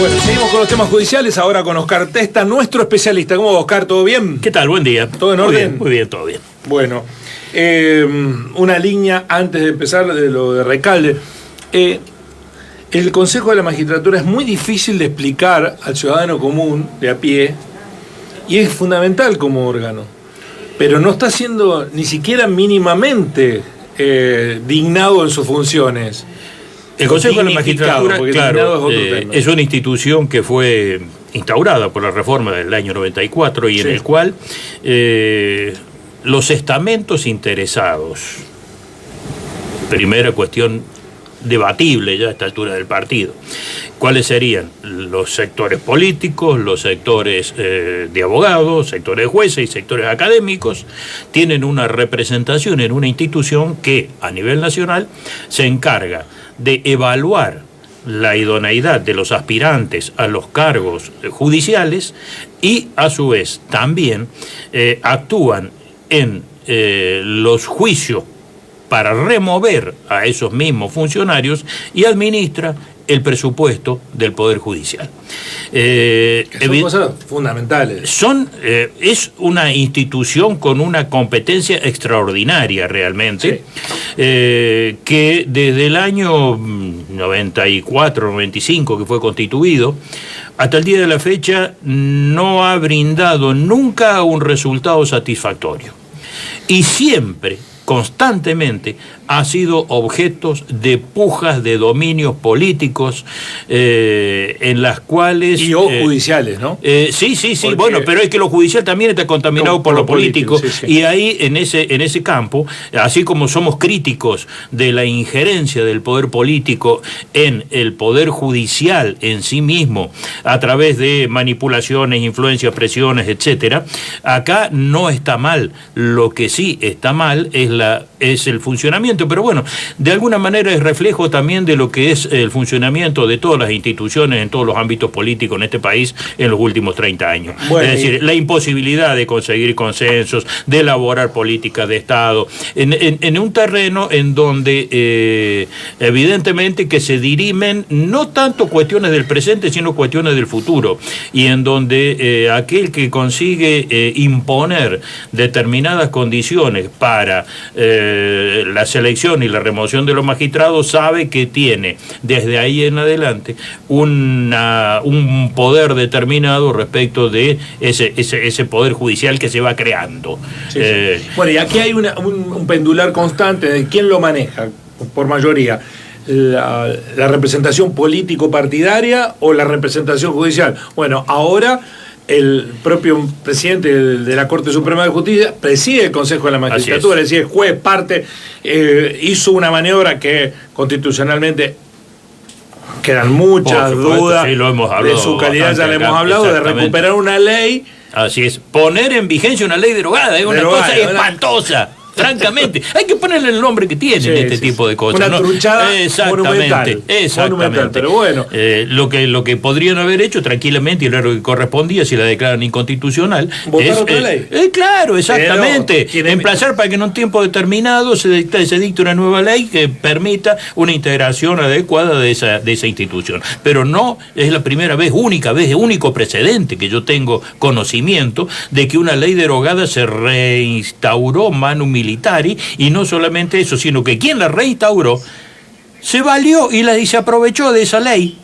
Bueno, seguimos con los temas judiciales, ahora con Oscar Testa, nuestro especialista. ¿Cómo va, Oscar? ¿Todo bien? ¿Qué tal? Buen día. ¿Todo en orden? Muy bien, todo bien. Bueno, una línea antes de empezar de lo de Recalde. El Consejo de la Magistratura es muy difícil de explicar al ciudadano común, de a pie, y es fundamental como órgano, pero no está siendo ni siquiera mínimamente dignado en sus funciones. El Consejo de la Magistratura, claro, es una institución que fue instaurada por la reforma del año 94 y en el cual los estamentos interesados, primera cuestión debatible ya a esta altura del partido, ¿cuáles serían? Los sectores políticos, los sectores de abogados, sectores de jueces y sectores académicos, tienen una representación en una institución que a nivel nacional se encarga de evaluar la idoneidad de los aspirantes a los cargos judiciales y a su vez también actúan en los juicios para remover a esos mismos funcionarios y administra el presupuesto del Poder Judicial. Son cosas fundamentales. Es una institución con una competencia extraordinaria realmente, que desde el año 94, 95 que fue constituido, hasta el día de la fecha no ha brindado nunca un resultado satisfactorio. Y siempre, constantemente, ha sido objeto de pujas de dominios políticos en las cuales... Y judiciales, ¿no? Sí, porque... bueno, pero es que lo judicial también está contaminado por lo político, y ahí en ese campo, así como somos críticos de la injerencia del poder político en el poder judicial en sí mismo, a través de manipulaciones, influencias, presiones, etcétera, acá no está mal. Lo que sí está mal es el funcionamiento, pero bueno, de alguna manera es reflejo también de lo que es el funcionamiento de todas las instituciones en todos los ámbitos políticos en este país en los últimos 30 años. Bueno, es decir, la imposibilidad de conseguir consensos, de elaborar políticas de Estado, en un terreno en donde evidentemente que se dirimen no tanto cuestiones del presente, sino cuestiones del futuro, y en donde aquel que consigue imponer determinadas condiciones para la selección y la remoción de los magistrados sabe que tiene desde ahí en adelante un poder determinado respecto de ese poder judicial que se va creando. Bueno, y aquí hay un pendular constante de quién lo maneja por mayoría. La representación político-partidaria o la representación judicial. Bueno, ahora el propio presidente de la Corte Suprema de Justicia preside el Consejo de la Magistratura, es decir, el juez parte, hizo una maniobra que constitucionalmente quedan muchas dudas de su calidad, ya le hemos hablado, de recuperar una ley. Así es, poner en vigencia una ley derogada, es una cosa espantosa. Francamente, hay que ponerle el nombre que tiene tipo de cosas. Una truchada monumental, pero bueno. Lo que podrían haber hecho tranquilamente, y era lo que correspondía si la declaran inconstitucional, ¿votar otra ley? Claro, exactamente. Emplazar para que en un tiempo determinado se dicte una nueva ley que permita una integración adecuada de esa institución. Pero no es la primera vez, único precedente que yo tengo conocimiento de que una ley derogada se reinstauró manu militari, y no solamente eso, sino que quien la reinstauró se valió y se aprovechó de esa ley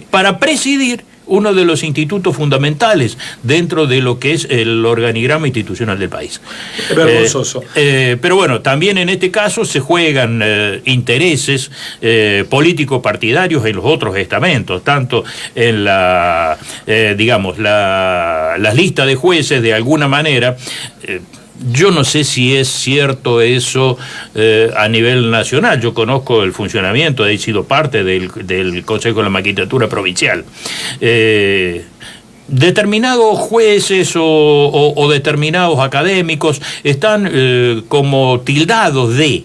para presidir uno de los institutos fundamentales dentro de lo que es el organigrama institucional del país. Vergonzoso. Pero bueno, también en este caso se juegan intereses político-partidarios en los otros estamentos, tanto en las listas de jueces, de alguna manera. Yo no sé si es cierto eso a nivel nacional. Yo conozco el funcionamiento, he sido parte del Consejo de la Magistratura Provincial. Determinados jueces o determinados académicos están como tildados de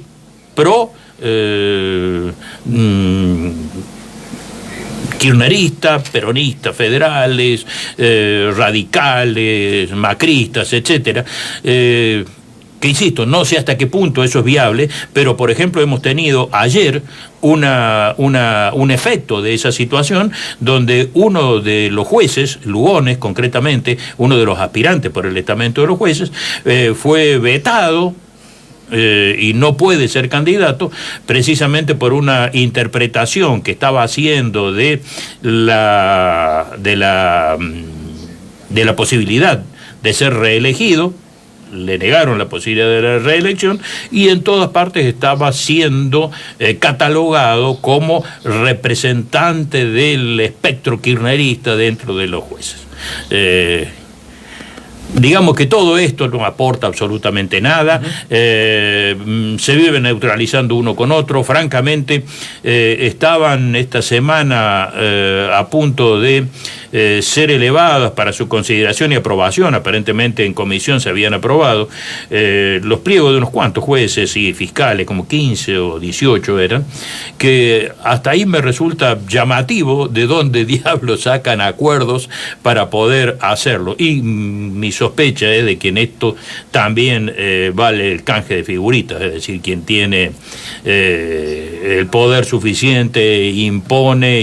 kirchneristas, peronistas, federales, radicales, macristas, etcétera, que insisto, no sé hasta qué punto eso es viable, pero por ejemplo hemos tenido ayer un efecto de esa situación donde uno de los jueces, Lugones concretamente, uno de los aspirantes por el estamento de los jueces, fue vetado y no puede ser candidato precisamente por una interpretación que estaba haciendo de la posibilidad de ser reelegido. Le negaron la posibilidad de la reelección y en todas partes estaba siendo catalogado como representante del espectro kirchnerista dentro de los jueces. Digamos que todo esto no aporta absolutamente nada, se vive neutralizando uno con otro. Francamente, estaban esta semana a punto de ser elevadas para su consideración y aprobación, aparentemente en comisión se habían aprobado, los pliegos de unos cuantos jueces y fiscales, como 15 o 18 eran, que hasta ahí me resulta llamativo de dónde diablos sacan acuerdos para poder hacerlo. Y mi sospecha es de que en esto también vale el canje de figuritas, es decir, quien tiene el poder suficiente impone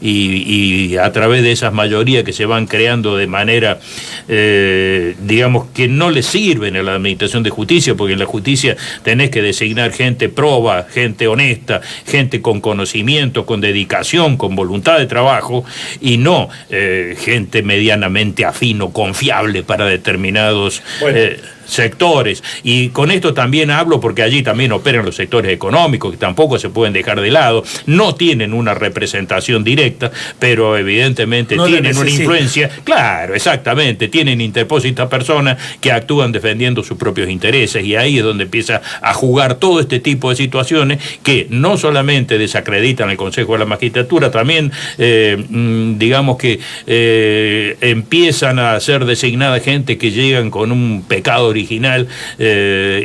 y a través de esas mayorías que se van creando de manera, digamos, que no le sirven a la administración de justicia, porque en la justicia tenés que designar gente proba, gente honesta, gente con conocimiento, con dedicación, con voluntad de trabajo, y no gente medianamente afín o confiable para determinados sectores. Y con esto también hablo porque allí también operan los sectores económicos que tampoco se pueden dejar de lado, no tienen una representación directa, pero evidentemente no tienen una influencia, claro, exactamente, tienen interpósitas personas que actúan defendiendo sus propios intereses, y ahí es donde empieza a jugar todo este tipo de situaciones que no solamente desacreditan el Consejo de la Magistratura, también digamos que empiezan a ser designadas gente que llegan con un pecado original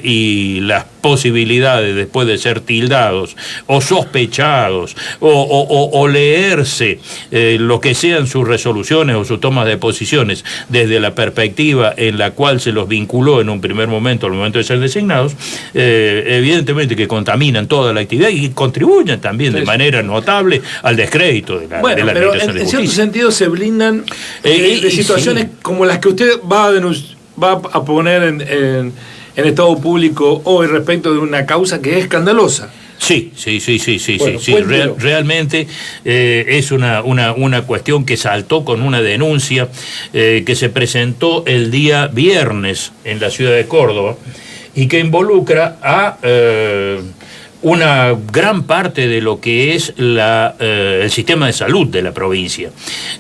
y las posibilidades después de ser tildados o sospechados o leerse lo que sean sus resoluciones o sus tomas de posiciones desde la perspectiva en la cual se los vinculó en un primer momento, al momento de ser designados, evidentemente que contaminan toda la actividad y contribuyen también de manera notable al descrédito de la administración de justicia. En cierto sentido se blindan de situaciones como las que usted va a poner en estado público hoy respecto de una causa que es escandalosa. Sí, Bueno, realmente es una cuestión que saltó con una denuncia que se presentó el día viernes en la ciudad de Córdoba y que involucra a una gran parte de lo que es el sistema de salud de la provincia.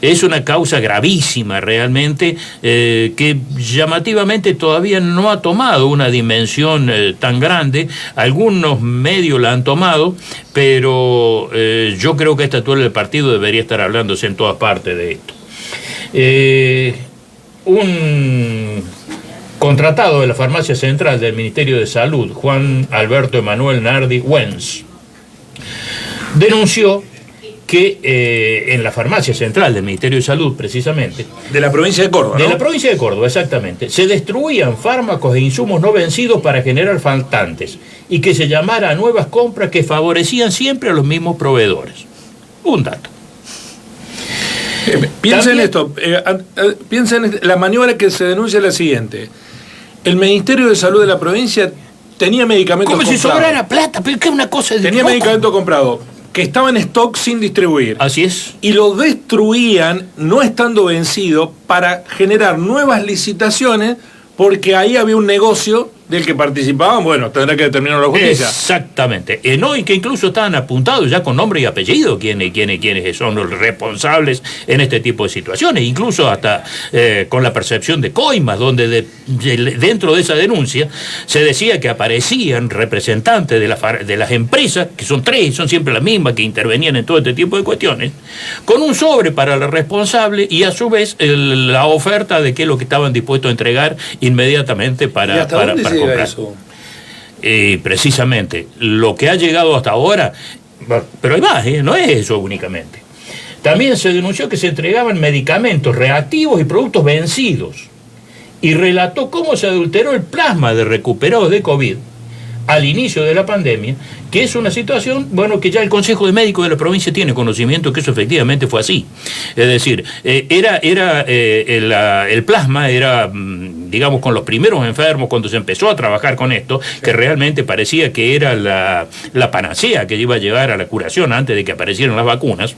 Es una causa gravísima realmente, que llamativamente todavía no ha tomado una dimensión tan grande. Algunos medios la han tomado, pero yo creo que a esta altura del partido debería estar hablándose en todas partes de esto. Un contratado de la Farmacia Central del Ministerio de Salud, Juan Alberto Emanuel Nardi Wenz, denunció que en la Farmacia Central del Ministerio de Salud, precisamente, de la provincia de Córdoba, de la provincia de Córdoba, exactamente, se destruían fármacos e insumos no vencidos para generar faltantes y que se llamara a nuevas compras que favorecían siempre a los mismos proveedores. Un dato. Piensen esto, piensen la maniobra que se denuncia es la siguiente. El Ministerio de Salud de la provincia tenía medicamentos comprados. Como si sobrara plata, pero que es una cosa de tenía medicamentos comprados que estaban en stock sin distribuir. Así es. Y lo destruían, no estando vencido, para generar nuevas licitaciones, porque ahí había un negocio del que participaban, bueno, tendrá que determinar la justicia. Exactamente. No, y que incluso estaban apuntados ya con nombre y apellido quienes son los responsables en este tipo de situaciones, incluso hasta con la percepción de coimas, donde dentro de esa denuncia se decía que aparecían representantes de las empresas, que son tres, son siempre las mismas, que intervenían en todo este tipo de cuestiones, con un sobre para la responsable y a su vez la oferta de qué es lo que estaban dispuestos a entregar inmediatamente para comprar. Eso? Precisamente lo que ha llegado hasta ahora, pero hay más, no es eso únicamente. También se denunció que se entregaban medicamentos reactivos y productos vencidos y relató cómo se adulteró el plasma de recuperados de COVID al inicio de la pandemia, que es una situación, bueno, que ya el Consejo de Médicos de la provincia tiene conocimiento que eso efectivamente fue así. Es decir, el plasma era, digamos, con los primeros enfermos, cuando se empezó a trabajar con esto, que realmente parecía que era la panacea que iba a llevar a la curación antes de que aparecieran las vacunas.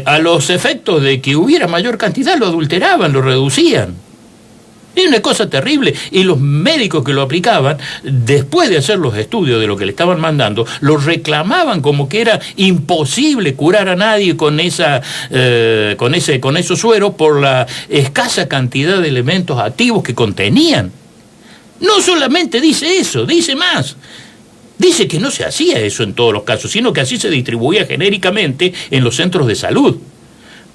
A los efectos de que hubiera mayor cantidad lo adulteraban, lo reducían. Es una cosa terrible, y los médicos que lo aplicaban, después de hacer los estudios de lo que le estaban mandando, lo reclamaban como que era imposible curar a nadie con esos sueros por la escasa cantidad de elementos activos que contenían. No solamente dice eso, dice más. Dice que no se hacía eso en todos los casos, sino que así se distribuía genéricamente en los centros de salud,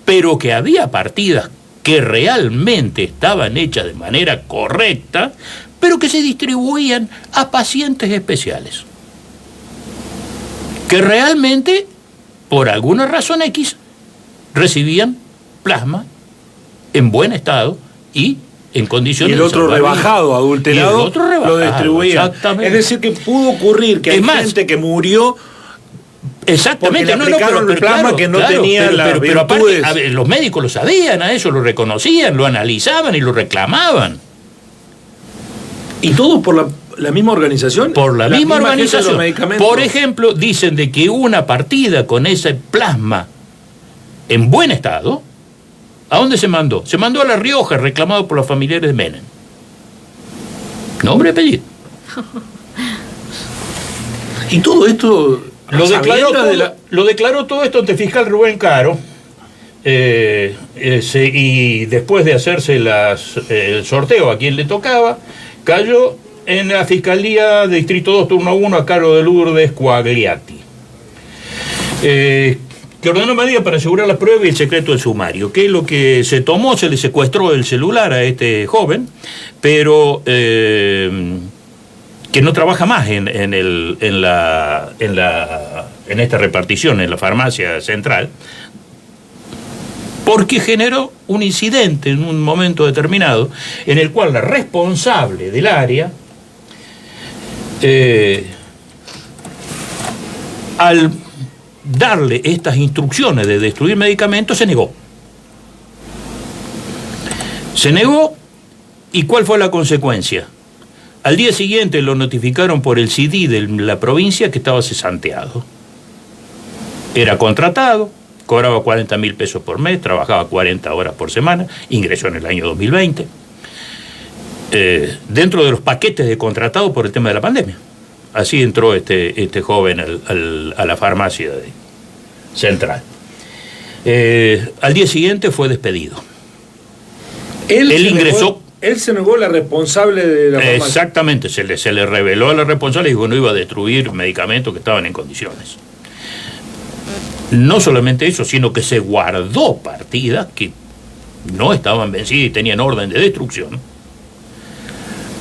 pero que había partidas que realmente estaban hechas de manera correcta, pero que se distribuían a pacientes especiales, que realmente, por alguna razón X, recibían plasma en buen estado y en condiciones. Y el otro rebajado, adulterado, lo distribuían. Exactamente. Es decir, que pudo ocurrir que hay gente que murió. Exactamente, porque le aplicaron el plasma que no tenía las virtudes. Pero aparte, los médicos lo sabían a eso, lo reconocían, lo analizaban y lo reclamaban. ¿Y todo por la misma organización? Por la misma organización. Por ejemplo, dicen de que una partida con ese plasma en buen estado, ¿a dónde se mandó? Se mandó a La Rioja, reclamado por los familiares de Menem. Nombre y apellido. Y todo esto... Lo declaró todo esto ante el fiscal Rubén Caro, y después de hacerse el sorteo a quien le tocaba, cayó en la Fiscalía de Distrito 2, turno 1, a cargo de Lourdes Coagliati, que ordenó medidas para asegurar las pruebas y el secreto del sumario. ¿Qué es lo que se tomó? Se le secuestró el celular a este joven, pero... que no trabaja más en esta repartición, en la farmacia central, porque generó un incidente en un momento determinado en el cual la responsable del área, al darle estas instrucciones de destruir medicamentos, se negó. Se negó, ¿y cuál fue la consecuencia? Al día siguiente lo notificaron por el CD de la provincia que estaba cesanteado. Era contratado, cobraba 40.000 pesos por mes, trabajaba 40 horas por semana, ingresó en el año 2020, dentro de los paquetes de contratado por el tema de la pandemia. Así entró este joven a la farmacia central. Al día siguiente fue despedido. Él ingresó... Él se negó, la responsable de la farmacia. Exactamente, se le reveló a la responsable y dijo que no iba a destruir medicamentos que estaban en condiciones. No solamente eso, sino que se guardó partidas que no estaban vencidas y tenían orden de destrucción.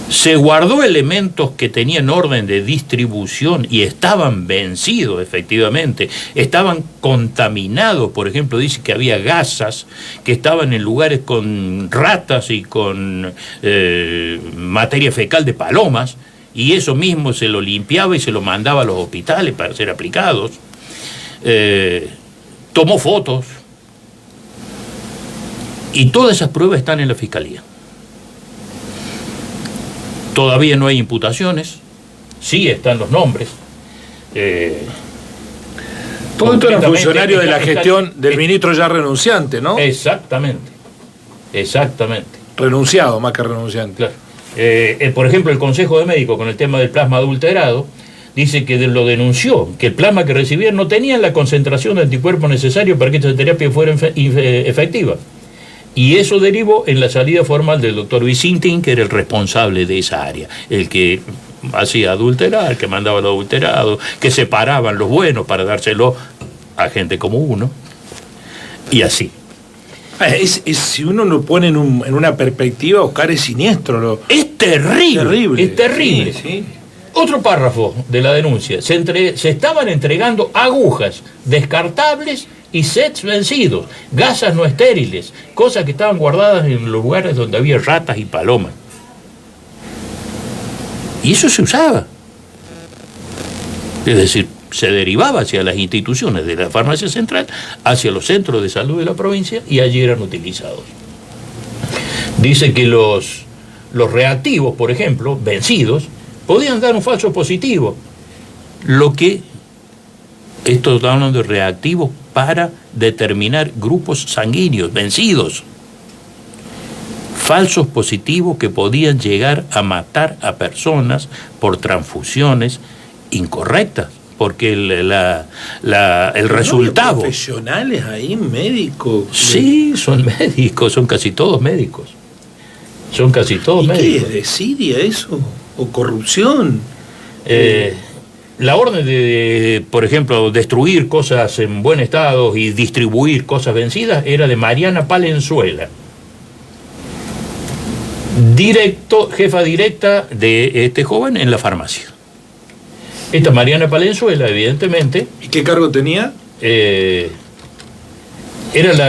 Se guardó elementos que tenían orden de distribución y estaban vencidos efectivamente, estaban contaminados. Por ejemplo, dice que había gasas que estaban en lugares con ratas y con materia fecal de palomas, y eso mismo se lo limpiaba y se lo mandaba a los hospitales para ser aplicados. Tomó fotos y todas esas pruebas están en la fiscalía. Todavía no hay imputaciones, sí están los nombres. Todo esto era funcionario de la gestión del ministro ya renunciante, ¿no? Exactamente. Renunciado, más que renunciante. Claro. Por ejemplo, el Consejo de Médicos, con el tema del plasma adulterado, dice que lo denunció, que el plasma que recibían no tenía la concentración de anticuerpos necesario para que esta terapia fuera efectiva. Y eso derivó en la salida formal del doctor Vicintin, que era el responsable de esa área, el que hacía adulterar, que mandaba los adulterados, que separaban los buenos para dárselo a gente como uno, y así. Si uno lo pone en una perspectiva, Oscar, es siniestro. Es terrible. Es terrible. Sí. Otro párrafo de la denuncia. Se estaban entregando agujas descartables y sets vencidos, gasas no estériles, cosas que estaban guardadas en los lugares donde había ratas y palomas. Y eso se usaba. Es decir, se derivaba hacia las instituciones de la farmacia central, hacia los centros de salud de la provincia, y allí eran utilizados. Dice que los reactivos, por ejemplo, vencidos, podían dar un falso positivo. Lo que, esto está hablando de reactivos para determinar grupos sanguíneos vencidos. Falsos positivos que podían llegar a matar a personas por transfusiones incorrectas, porque el resultado... ¿Profesionales ahí, médicos? Sí, son médicos, son casi todos médicos. Son casi todos médicos. ¿Qué es? ¿Desidia eso? ¿O corrupción? La orden de, por ejemplo, destruir cosas en buen estado y distribuir cosas vencidas era de Mariana Palenzuela, jefa directa de este joven en la farmacia. Esta Mariana Palenzuela, evidentemente... ¿Y qué cargo tenía? Era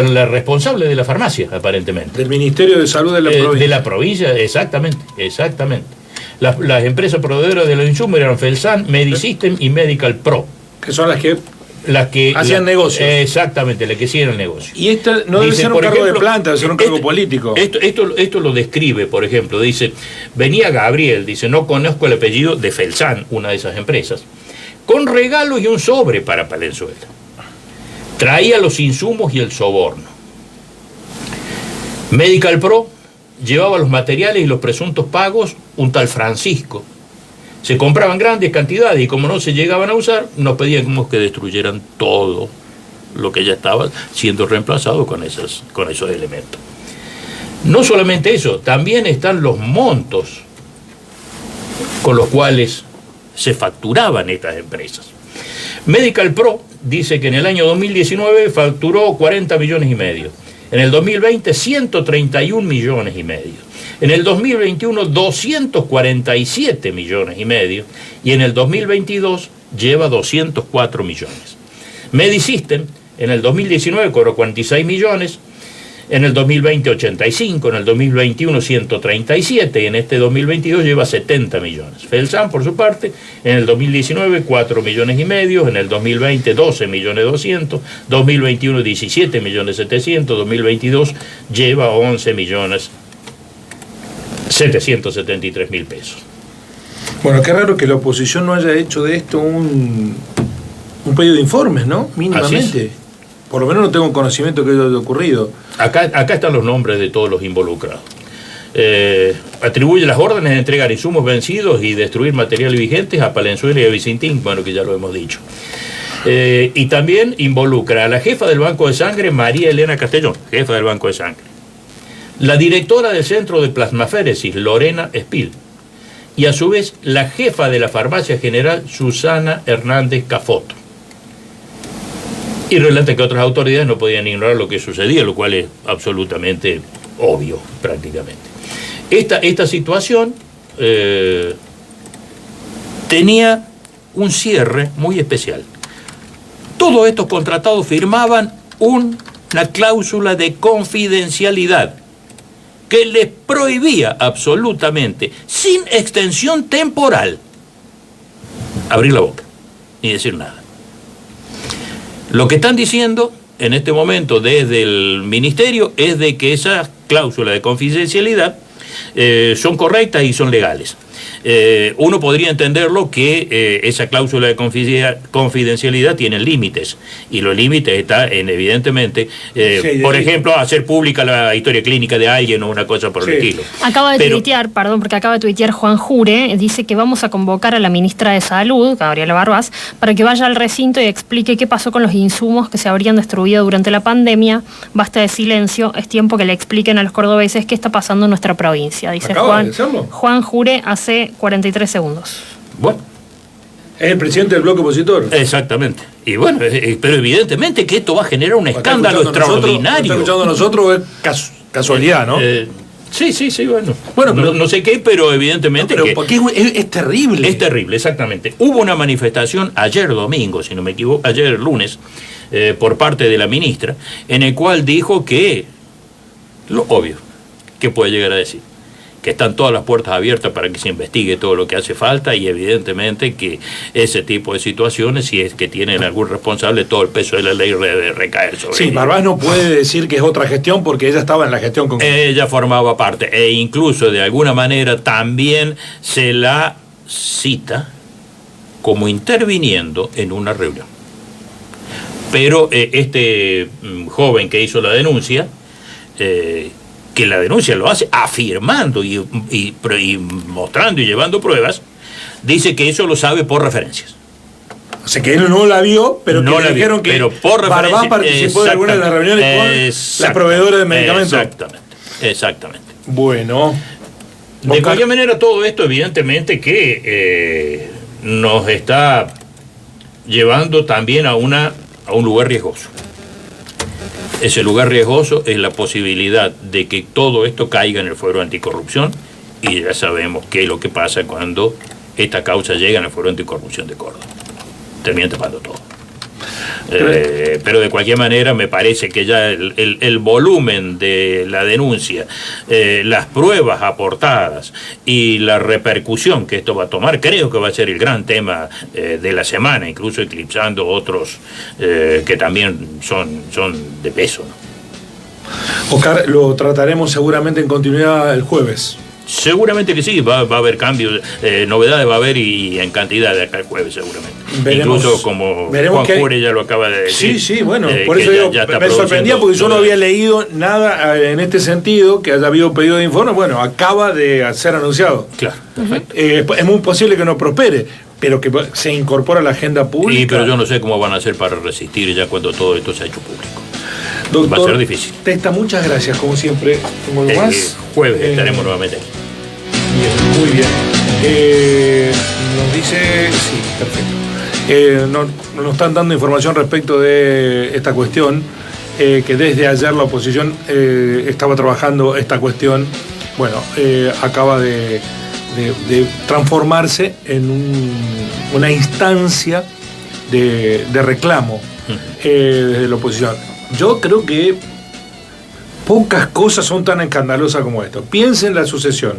la responsable de la farmacia, aparentemente. Del Ministerio de Salud de la provincia. De la provincia, exactamente. Las empresas proveedoras de los insumos eran Felsan, Medisystem y Medical Pro. Que son las que hacían negocios. Exactamente, las que hacían el negocio. Y esta no debe ser un cargo de planta, debe ser un cargo político. Esto lo describe, por ejemplo, dice, venía Gabriel, dice, no conozco el apellido de Felsan, una de esas empresas, con regalos y un sobre para Palenzuela. Traía los insumos y el soborno. Medical Pro llevaba los materiales y los presuntos pagos un tal Francisco. Se compraban grandes cantidades y como no se llegaban a usar, nos pedíamos que destruyeran todo lo que ya estaba siendo reemplazado con esos elementos. No solamente eso, también están los montos con los cuales se facturaban estas empresas. Medical Pro dice que en el año 2019 facturó 40 millones y medio. En el 2020, 131 millones y medio. En el 2021, 247 millones y medio. Y en el 2022 lleva 204 millones. Medisystem en el 2019 cobró 46 millones. En el 2020, 85. En el 2021, 137. Y en este 2022 lleva 70 millones. Felsan, por su parte, en el 2019, 4 millones y medio. En el 2020, 12 millones 200. 2021, 17 millones 700. 2022 lleva 11 millones 773 mil pesos. Bueno, qué raro que la oposición no haya hecho de esto un pedido de informes, ¿no? Mínimamente. Por lo menos no tengo conocimiento que haya ocurrido. Acá están los nombres de todos los involucrados. Atribuye las órdenes de entregar insumos vencidos y destruir materiales vigentes a Palenzuela y a Vicentín, bueno, que ya lo hemos dicho. Y también involucra a la jefa del Banco de Sangre, María Elena Castellón, jefa del Banco de Sangre. La directora del Centro de Plasmaféresis, Lorena Espil. Y a su vez, la jefa de la Farmacia General, Susana Hernández Cafoto. Y relata que otras autoridades no podían ignorar lo que sucedía, lo cual es absolutamente obvio, prácticamente. Esta situación tenía un cierre muy especial. Todos estos contratados firmaban una cláusula de confidencialidad que les prohibía absolutamente, sin extensión temporal, abrir la boca ni decir nada. Lo que están diciendo en este momento desde el Ministerio es de que esas cláusulas de confidencialidad son correctas y son legales. Uno podría entenderlo que esa cláusula de confidencialidad tiene límites, y los límites están en, evidentemente, por ejemplo, hacer pública la historia clínica de alguien o una cosa por el estilo. Acaba de tuitear Juan Jure, dice que vamos a convocar a la ministra de Salud, Gabriela Barbás, para que vaya al recinto y explique qué pasó con los insumos que se habrían destruido durante la pandemia. Basta de silencio, es tiempo que le expliquen a los cordobeses qué está pasando en nuestra provincia, dice Juan Jure hace 43 segundos. Bueno. Es el presidente del bloque opositor. Exactamente. Y bueno, pero evidentemente que esto va a generar un escándalo extraordinario. Está escuchando a nosotros, es casualidad, ¿no? Sí, bueno. Bueno, pero, no sé qué, pero evidentemente... No, pero porque es terrible. Es terrible, exactamente. Hubo una manifestación ayer domingo, si no me equivoco, ayer lunes, por parte de la ministra, en el cual dijo que, lo obvio, que puede llegar a decir, que están todas las puertas abiertas para que se investigue todo lo que hace falta y evidentemente que ese tipo de situaciones, si es que tienen algún responsable, todo el peso de la ley debe recaer sobre Sí, ella. Barbás no puede decir que es otra gestión porque ella estaba en la gestión con... Ella formaba parte e incluso de alguna manera también se la cita como interviniendo en una reunión. Pero este joven que hizo la denuncia, que la denuncia lo hace afirmando y mostrando y llevando pruebas, dice que eso lo sabe por referencias. O sea, que él no la vio, pero no que la dijeron vio, que pero por Barbás participó de alguna de las reuniones con la proveedora de medicamentos. Exactamente. Bueno. De cualquier manera, todo esto evidentemente que nos está llevando también a un lugar riesgoso. Ese lugar riesgoso es la posibilidad de que todo esto caiga en el fuero anticorrupción, y ya sabemos qué es lo que pasa cuando esta causa llega en el fuero anticorrupción de Córdoba. Termina tapando todo. Pero de cualquier manera me parece que ya el volumen de la denuncia, las pruebas aportadas y la repercusión que esto va a tomar, creo que va a ser el gran tema de la semana, incluso eclipsando otros que también son de peso, ¿no? Oscar, lo trataremos seguramente en continuidad el jueves. Seguramente que sí, va a haber cambios, novedades va a haber y en cantidad de acá el jueves seguramente. Veremos, incluso como Juan Jure ya lo acaba de decir. Sí, bueno, por eso digo, me sorprendía porque yo no había leído nada en este sentido, que haya habido pedido de informe. Bueno, acaba de ser anunciado. Claro, perfecto. Es muy posible que no prospere, pero que se incorpora a la agenda pública. Sí, pero yo no sé cómo van a hacer para resistir ya cuando todo esto se ha hecho público. Doctor, va a ser difícil. Testa, muchas gracias, como siempre. El jueves estaremos nuevamente aquí. Bien, muy bien. Nos dice... Sí, perfecto. Nos están dando información respecto de esta cuestión, que desde ayer la oposición estaba trabajando esta cuestión. Bueno, acaba de transformarse en una instancia de reclamo desde la oposición. Yo creo que pocas cosas son tan escandalosas como esto. Piensen en la sucesión.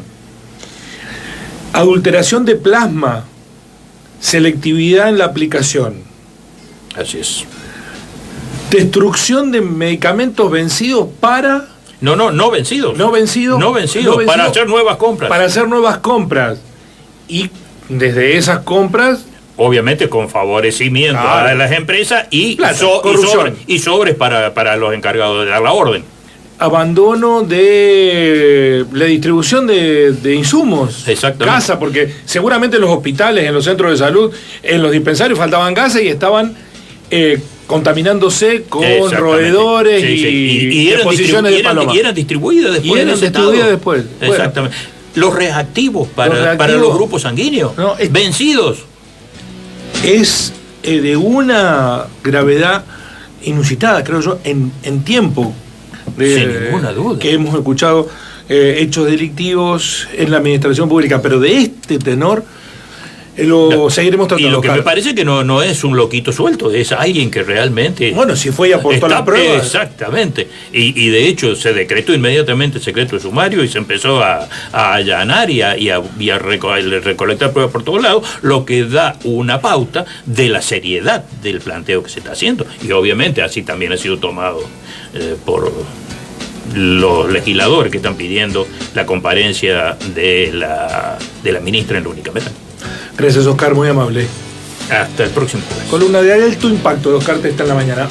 Adulteración de plasma, selectividad en la aplicación. Así es. Destrucción de medicamentos vencidos para... No vencidos. No vencidos. Para hacer nuevas compras. Para hacer nuevas compras. Y desde esas compras... Obviamente con favorecimiento a las empresas y sobres para los encargados de dar la orden. Abandono de la distribución de insumos. Exactamente. Gasa, porque seguramente en los hospitales, en los centros de salud, en los dispensarios faltaban gasas y estaban contaminándose con roedores y deposiciones de paloma. Y eran distribuidas después. Exactamente. Bueno, los reactivos para los grupos sanguíneos vencidos. Es de una gravedad inusitada, creo yo, en tiempo. Sin ninguna duda. Que hemos escuchado hechos delictivos en la administración pública, pero de este tenor seguiremos tratando. Y lo que me parece que no es un loquito suelto, es alguien que realmente... Bueno, si fue y aportó las pruebas. Exactamente. Y de hecho se decretó inmediatamente el secreto de sumario y se empezó a allanar y a recolectar pruebas por todos lados, lo que da una pauta de la seriedad del planteo que se está haciendo. Y obviamente así también ha sido tomado por los legisladores que están pidiendo la comparencia de la ministra en la unicameral. Gracias, Oscar, muy amable. Hasta el próximo jueves. Columna de alto impacto de Oscar Testa en la mañana.